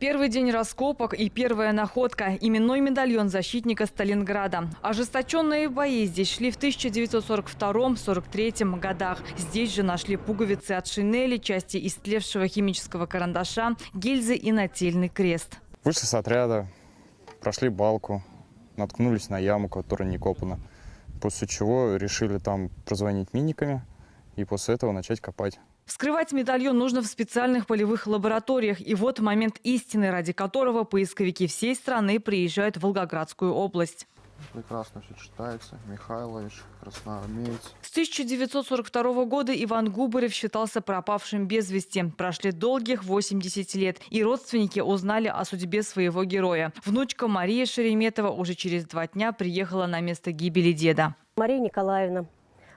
Первый день раскопок и первая находка – именной медальон защитника Сталинграда. Ожесточенные бои здесь шли в 1942-43 годах. Здесь же нашли пуговицы от шинели, части истлевшего химического карандаша, гильзы и нательный крест. Вышли с отряда, прошли балку, наткнулись на яму, которая не копана. После чего решили там прозвонить миниками и после этого начать копать. Вскрывать медальон нужно в специальных полевых лабораториях. И вот момент истины, ради которого поисковики всей страны приезжают в Волгоградскую область. Прекрасно все читается. Михайлович, красноармеец. С 1942 года Иван Губарев считался пропавшим без вести. Прошли долгих 80 лет, и родственники узнали о судьбе своего героя. Внучка Мария Шереметова уже через 2 дня приехала на место гибели деда. Мария Николаевна.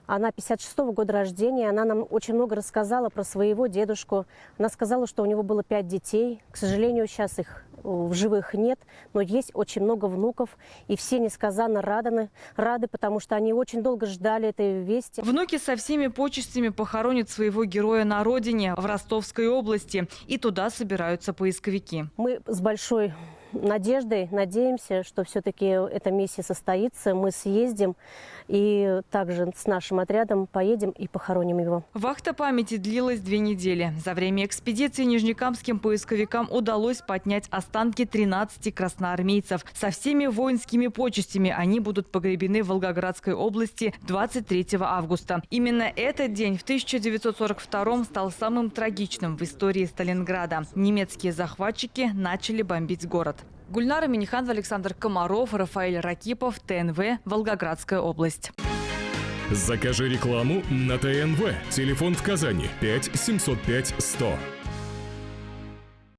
Она 56-го года рождения, она нам очень много рассказала про своего дедушку. Она сказала, что у него было 5 детей. К сожалению, сейчас их в живых нет, но есть очень много внуков. И все несказанно рады, потому что они очень долго ждали этой вести. Внуки со всеми почестями похоронят своего героя на родине, в Ростовской области. И туда собираются поисковики. Мы с большой надеждой надеемся, что все-таки эта миссия состоится. Мы съездим и также с нашим отрядом поедем и похороним его. Вахта памяти длилась 2 недели. За время экспедиции нижнекамским поисковикам удалось поднять останки 13 красноармейцев. Со всеми воинскими почестями они будут погребены в Волгоградской области 23 августа. Именно этот день в 1942 стал самым трагичным в истории Сталинграда. Немецкие захватчики начали бомбить город. Гульнара Миниханова, Александр Комаров, Рафаэль Ракипов, ТНВ, Волгоградская область. Закажи рекламу на ТНВ. Телефон в Казани 5 705 100.